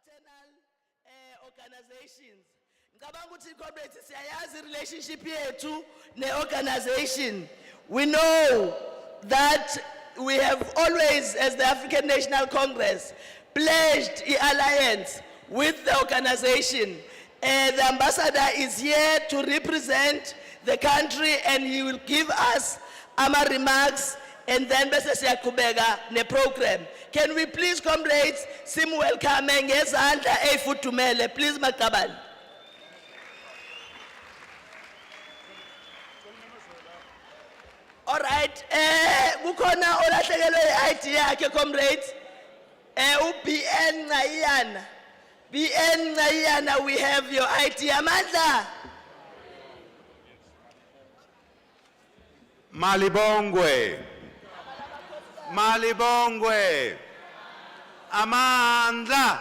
fraternal organizations. Ngicabanga ukuthi comrades siyayazi relationship yethu ne-organization. We know that we have always, as the African National Congress, pledged the alliance with the organization. The ambassador is here to represent the country and he will give us our remarks and then bese siyaqhubeka ne-program. Can we please, comrades, sim welcome ngezandla ey'futhumele, please Maqabane. All right, kukhona olahlekelwe i-ID yakhe, comrades. BN Ngayana. BN Ngayana, we have your ID. Amandla. Malibongwe. Malibongwe. Amandla.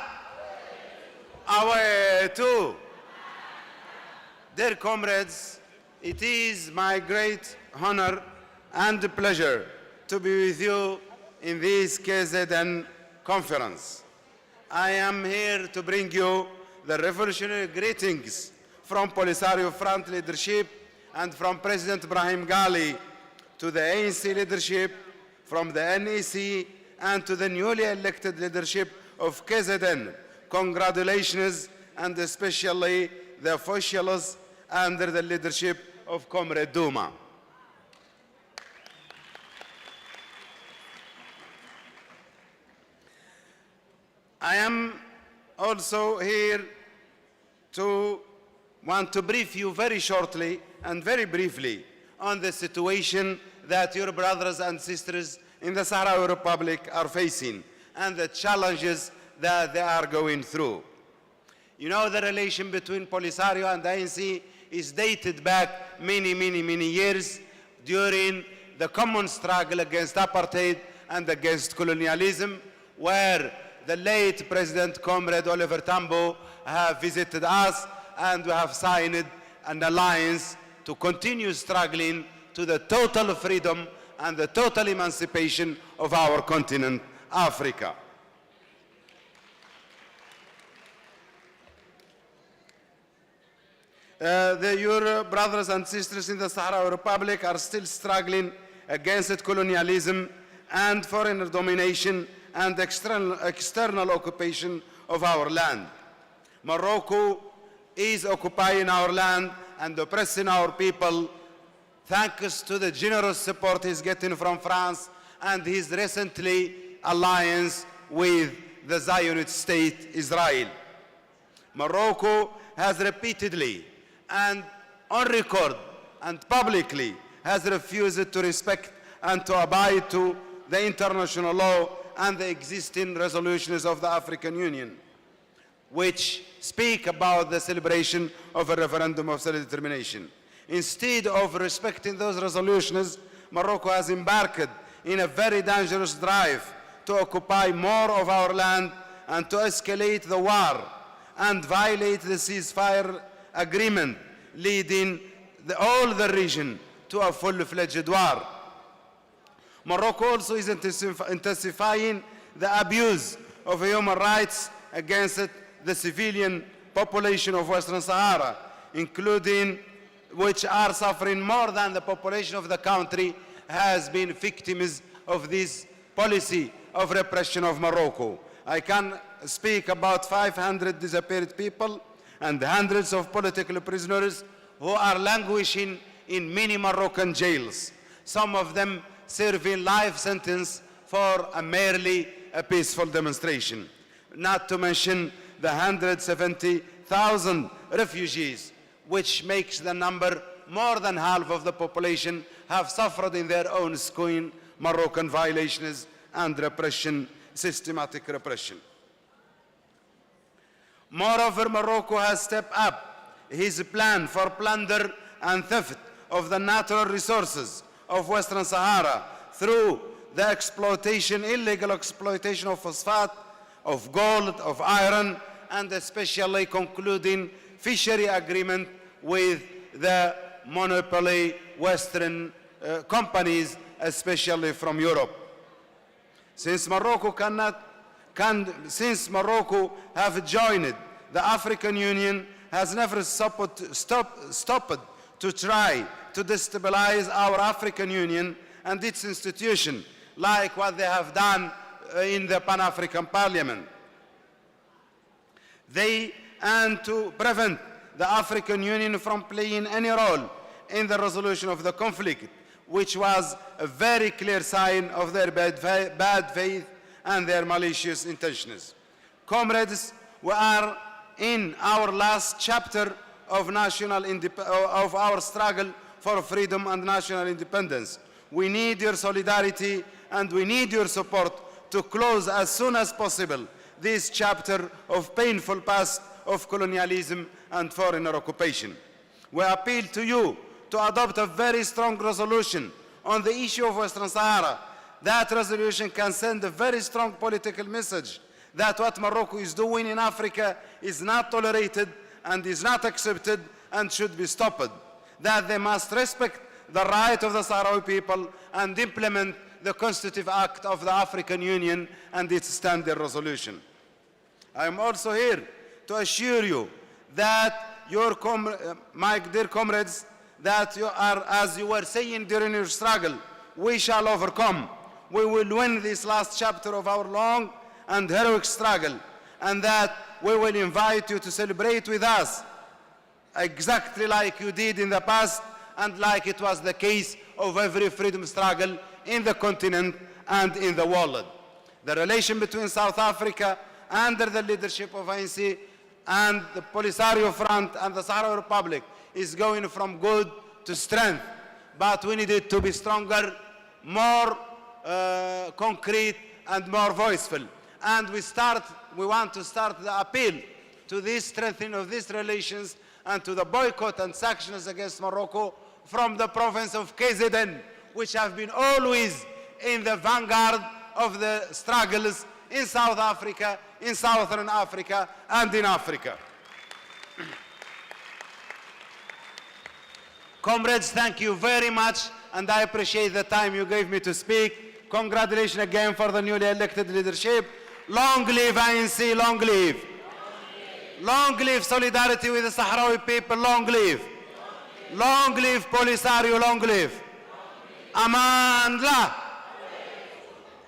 Awetu. Dear comrades, it is my great honor and pleasure to be with you in this KZN conference. I am here to bring you the revolutionary greetings from Polisario Front leadership and from President Ibrahim Gali to the ANC leadership, from the NEC and to the newly elected leadership of KZN. Congratulations, and especially the officials under the leadership of Comrade Duma. I am also here to want to brief you very shortly and very briefly on the situation that your brothers and sisters in the Sahrawi Republic are facing and the challenges that they are going through. You know, the relation between Polisario and the ANC is dated back many years during the common struggle against apartheid and against colonialism, where the late President Comrade Oliver Tambo have visited us and we have signed an alliance to continue struggling to the total freedom and the total emancipation of our continent, Africa. Your brothers and sisters in the Sahrawi Republic are still struggling against colonialism and foreign domination and external occupation of our land. Morocco is occupying our land and oppressing our people thanks to the generous support he's getting from France and his recently alliance with the Zionist state Israel. Morocco has repeatedly and on record and publicly has refused to respect and to abide to the international law and the existing resolutions of the African Union, which speak about the celebration of a referendum of self-determination. Instead of respecting those resolutions, Morocco has embarked in a very dangerous drive to occupy more of our land and to escalate the war and violate the ceasefire agreement, leading all the region to a full-fledged war. Morocco also is intensifying the abuse of human rights against the civilian population of Western Sahara, including which are suffering more than the population of the country has been victims of this policy of repression of Morocco. I can speak about 500 disappeared people and hundreds of political prisoners who are languishing in many Moroccan jails, some of them serving life sentence for merely a peaceful demonstration. Not to mention the 170,000 refugees, which makes the number more than half of the population have suffered in their own skin Moroccan violations and repression, systematic repression. Moreover, Morocco has stepped up his plan for plunder and theft of the natural resources of Western Sahara through the illegal exploitation of phosphate, of gold, of iron, and especially concluding fishery agreement with the monopoly Western companies, especially from Europe. Since Morocco since Morocco have joined the African Union, has never stopped to try to destabilize our African Union and its institution, like what they have done in the Pan-African Parliament. And to prevent the African Union from playing any role in the resolution of the conflict, which was a very clear sign of their bad faith and their malicious intentions. Comrades, we are in our last chapter of our struggle for freedom and national independence. We need your solidarity and we need your support to close as soon as possible this chapter of painful past of colonialism and foreigner occupation. We appeal to you to adopt a very strong resolution on the issue of Western Sahara. That resolution can send a very strong political message that what Morocco is doing in Africa is not tolerated and is not accepted and should be stopped. That they must respect the right of the Sahrawi people and implement the Constitutive Act of the African Union and its standard resolution. I am also here to assure you that my dear comrades, that you are, as you were saying during your struggle, we shall overcome. We will win this last chapter of our long and heroic struggle, and that we will invite you to celebrate with us, exactly like you did in the past and like it was the case of every freedom struggle in the continent and in the world. The relation between South Africa under the leadership of ANC and the Polisario Front and the Sahrawi Republic is going from good to strength, but we need it to be stronger, more concrete and more voiceful. And we want to start the appeal to this strengthening of these relations and to the boycott and sanctions against Morocco from the province of KZN, which have been always in the vanguard of the struggles in South Africa, in Southern Africa, and in Africa. Comrades, thank you very much, and I appreciate the time you gave me to speak. Congratulations again for the newly elected leadership. Long live ANC, long live. Long live solidarity with the Sahrawi people, long live. Long live Polisario, long live. Aman la.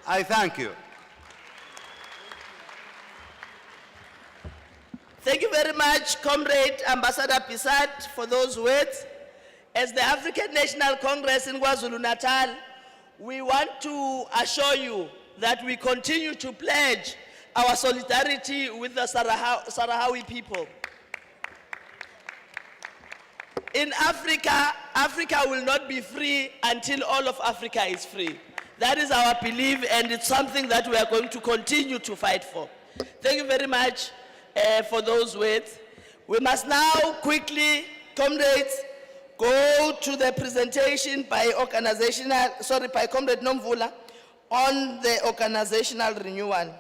I thank you. Thank you very much, Comrade Ambassador Pisat, for those words. As the African National Congress in Kwazulu-Natal, we want to assure you that we continue to pledge our solidarity with the Sahrawi people. In Africa, Africa will not be free until all of Africa is free. That is our belief, and it's something that we are going to continue to fight for. Thank you very much for those words. We must now quickly, comrades, go to the presentation by Comrade Nomvula on the organizational renewal.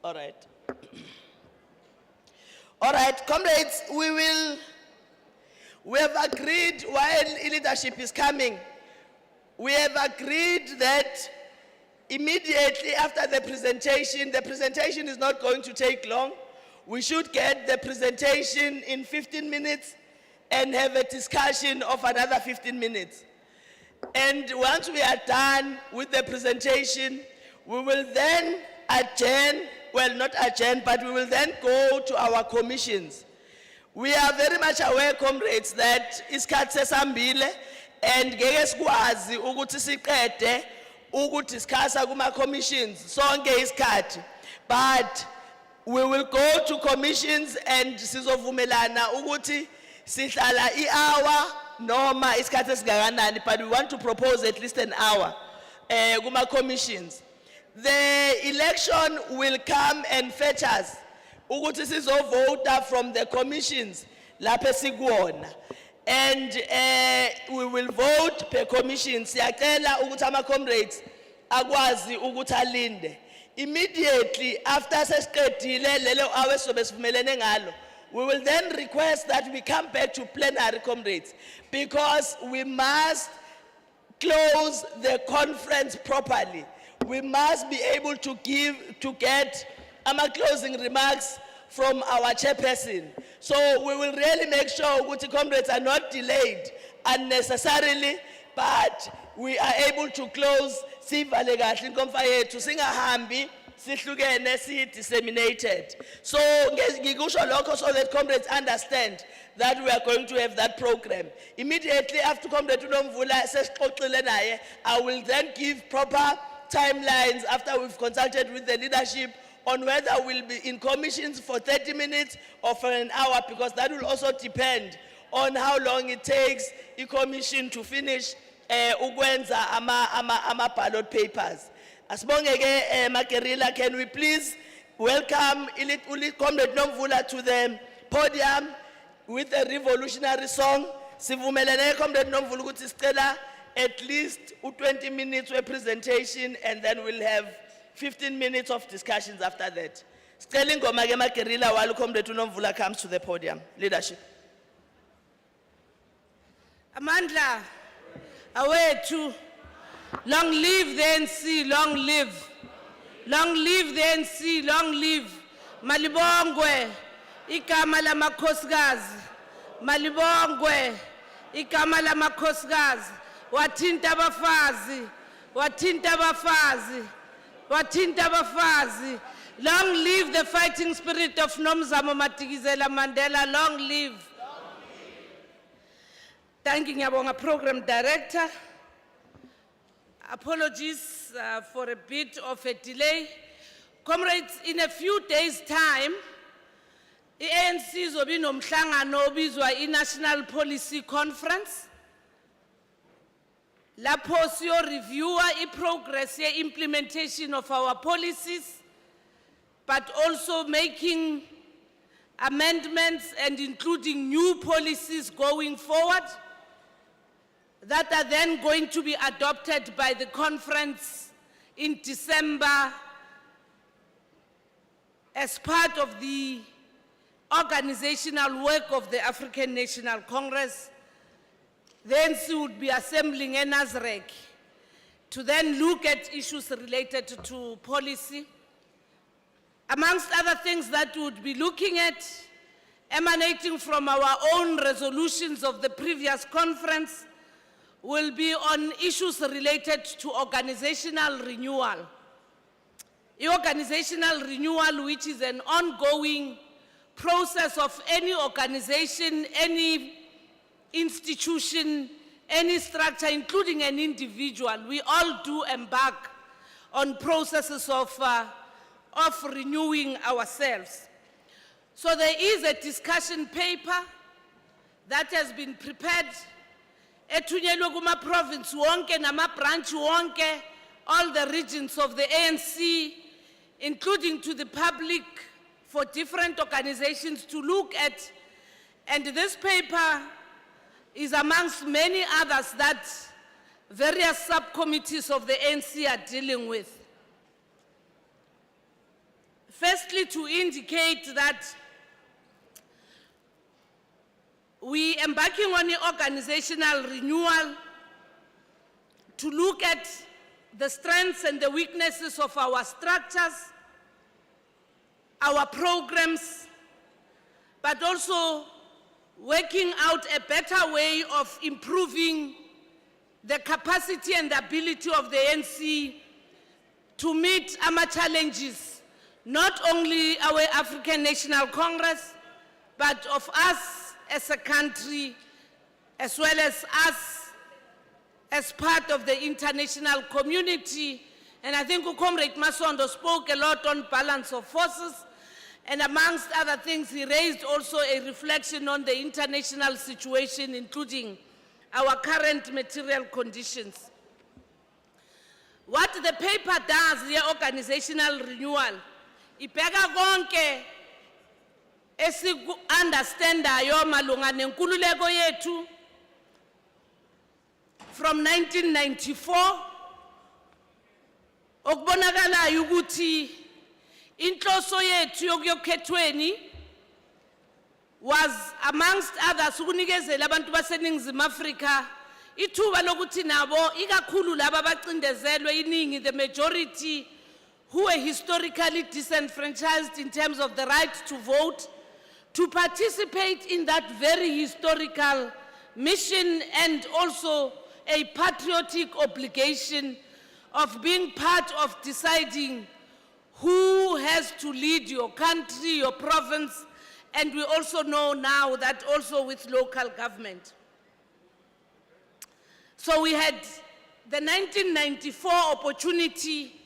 All right. All right, comrades, we have agreed while leadership is coming, we have agreed that immediately after the presentation is not going to take long. We should get the presentation in 15 minutes and have a discussion of another 15 minutes. And once we are done with the presentation, we will then adjourn, well, not adjourn, but we will then go to our commissions. We are very much aware, comrades, that isikhathi sesambile and ngeke sikwazi ukuthi siqede ukudiscussa kuma commissions sonke isikhathi, but we will go to commissions and sizovumelana ukuthi sihlala i-hour noma isikhathi esingakanani, but we want to propose at least an hour kuma commissions. The election will come and fetch us ukuthi sizovota from the commissions lapho sikuwona, and we will vote per commission. Siyacela ukuthi ama comrades akwazi ukuthi alinde immediately after sesiqedile lelo hour sobe sivumelene ngalo, We will then request that we come back to plenary, comrades, because we must close the conference properly. We must be able to get our closing remarks from our chairperson. So we will really make sure that comrades are not delayed unnecessarily, but we are able to close sivale kahle inkomfa yethu singahambi sihlukene si disseminated. So ngikusho lokho so that comrades understand that we are going to have that program. Immediately after Comrade uNomvula sesixoxile naye, I will then give proper timelines after we've consulted with the leadership on whether we'll be in commissions for 30 minutes or for an hour, because that will also depend on how long it takes the commission to finish ukwenza ama ballot papers. Asibongeke Makerila, can we please welcome Comrade Nomvula to the podium with a revolutionary song. Sivumelene Comrade Nomvula ukuthi sicela at least 20 minutes of presentation, and then we'll have 15 minutes of discussions after that. Sicela ingoma ke Makerila while Comrade Nomvula comes to the podium. Leadership. Amandla, awethu, long live the NC, long live. Long live the NC, long live. Malibongwe, igama lamakhosikazi. Malibongwe, igama lamakhosikazi. Wathinta abafazi, wathinta abafazi, wathinta abafazi. Long live the fighting spirit of Nomzamo Madikizela Mandela, long live. Thanking our program director. Apologies for a bit of a delay. Comrades, in a few days' time, the ANC izobe nomhlangano obizwa i-National Policy Conference. Lapho siyo-reviewa i-progress ye-implementation of our policies, but also making amendments and including new policies going forward that are then going to be adopted by the conference in December as part of the organizational work of the African National Congress. The ANC would be assembling a NASREC to then look at issues related to policy. Amongst other things that we would be looking at, emanating from our own resolutions of the previous conference, will be on issues related to organizational renewal. Organizational renewal, which is an ongoing process of any organization, any institution, any structure, including an individual. We all do embark on processes of renewing ourselves. So there is a discussion paper that has been prepared. Ethunyelwe kuma province wonke nama branch wonke, all the regions of the ANC, including to the public, for different organizations to look at. And this paper is amongst many others that various subcommittees of the ANC are dealing with. Firstly, to indicate that we are embarking on an organizational renewal to look at the strengths and the weaknesses of our structures, our programs, but also working out a better way of improving the capacity and ability of the ANC to meet our challenges, not only our African National Congress, but of us as a country, as well as us as part of the international community. And I think Comrade Masondo spoke a lot on balance of forces, and amongst other things, he raised also a reflection on the international situation, including our current material conditions. What the paper does, the organizational renewal, ibheka konke esiku-understandayo malunga nenkululeko yethu from 1994, okubonakalayo ukuthi inhloso yethu yokuyokhethweni was amongst others ukunikezela abantu baseningizimu Afrika ithuba lokuthi nabo ikakhulu laba abacindezelwe iningi the majority who were historically disenfranchised in terms of the right to vote to participate in that very historical mission and also a patriotic obligation of being part of deciding who has to lead your country, your province, and we also know now that also with local government. So we had the 1994 opportunity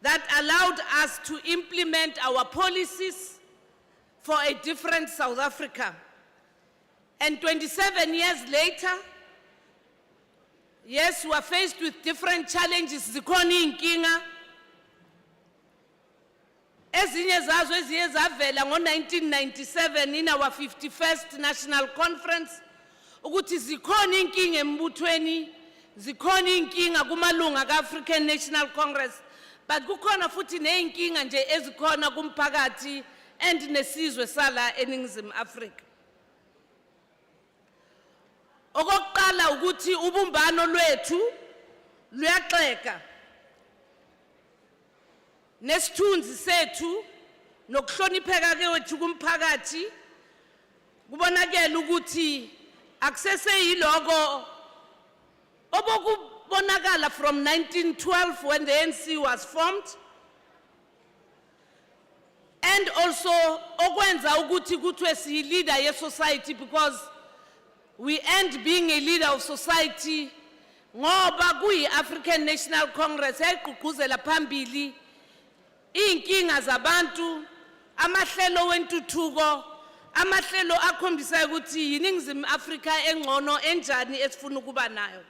that allowed us to implement our policies for a different South Africa. And 27 years later, yes, we are faced with different challenges. Zikhona inkinga. Ezinye zazo eziye zavela ngo-1997 in our 51st National Conference, ukuthi zikhona inkinga embuthweni, zikhona inkinga kumalunga ka-African National Congress, but kukhona futhi neyinkinga nje ezikhona kumphakathi and nesizwe sala eNingizimu Afrika. Okokuqala ukuthi ubumbano lwethu luyaxeka. Nesithunzi sethu nokuhlonipheka kwethu kumphakathi kubonakala ukuthi akusese yiloko obokubonakala from 1912 when the ANC was formed, and also okwenza ukuthi kuthiwe siyi-leader ye-society, because we end being a leader of society ngoba kuyi-African National Congress yayigqugquzela phambili inkinga zabantu, amahlelo wentuthuko, amahlelo akhombisa ukuthi yiNingizimu Afrika engcono enjani esifuna ukuba nayo.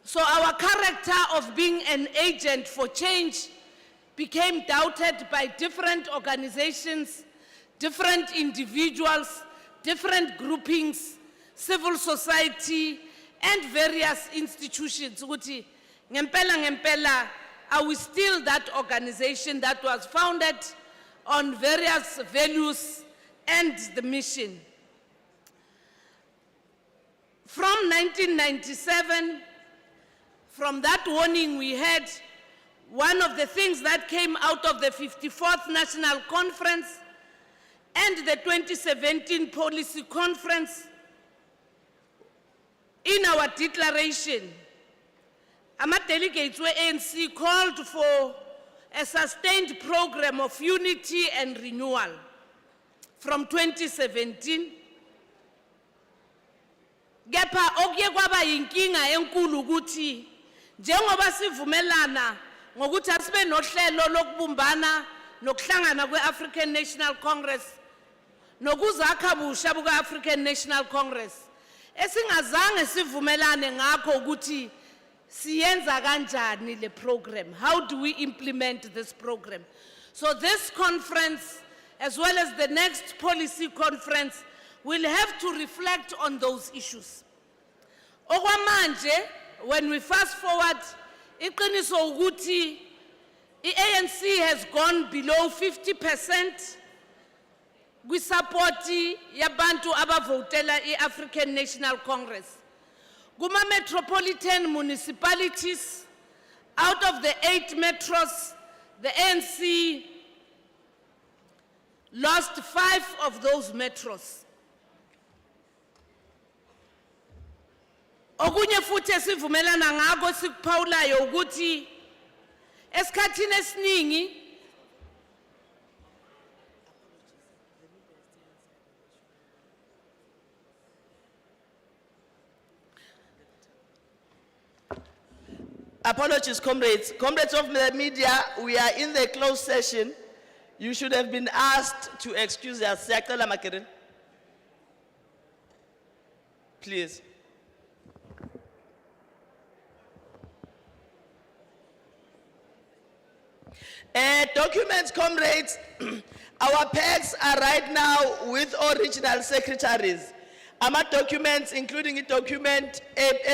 So our character of being an agent for change became doubted by different organizations, different individuals, different groupings, civil society, and various institutions. Ukuthi ngempela, are we still that organization that was founded on various values and the mission? From 1997, from that warning we had, one of the things that came out of the 54th National Conference and the 2017 Policy Conference, in our declaration, delegates were ANC called for a sustained program of unity and renewal from 2017. Kepha okuye kwaba yinkinga enkulu ukuthi njengoba sivumelana ngokuthi asibe nohlelo lokubumbana nokuhlangana kwe-African National Congress nokuzakha busha buka-African National Congress, esingazange sivumelane ngakho ukuthi siyenza kanjani le program. How do we implement this program? So this conference, as well as the next policy conference, will have to reflect on those issues. Okwamanje, when we fast forward, iqiniso ukuthi i-ANC has gone below 50% kwisapoti yabantu abavotela i-African National Congress. Kuma metropolitan municipalities, out of the 8 metros, the ANC lost 5 of those metros. Okunye futhi esivumelana ngako sikuphawulayo ukuthi esikhathini esiningi Apologies, comrades. Comrades of the media, we are in the closed session. You should have been asked to excuse us. Please. Documents, comrades, our packs are right now with all regional secretaries. Our documents, including a document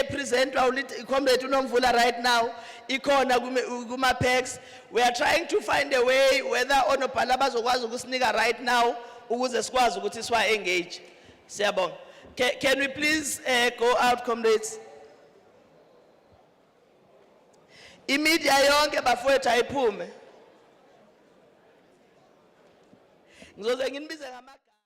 present comrade unomvula right now, ikona guma packs. We are trying to find a way whether onopala bazokwazi ukusinika right now ukuze sikwazi ukuthi siwa engage. Siyabonga. Can we please go out, comrades? Imedia yonke bafowethu ayiphume. Ngizoze nginibize ngamagama.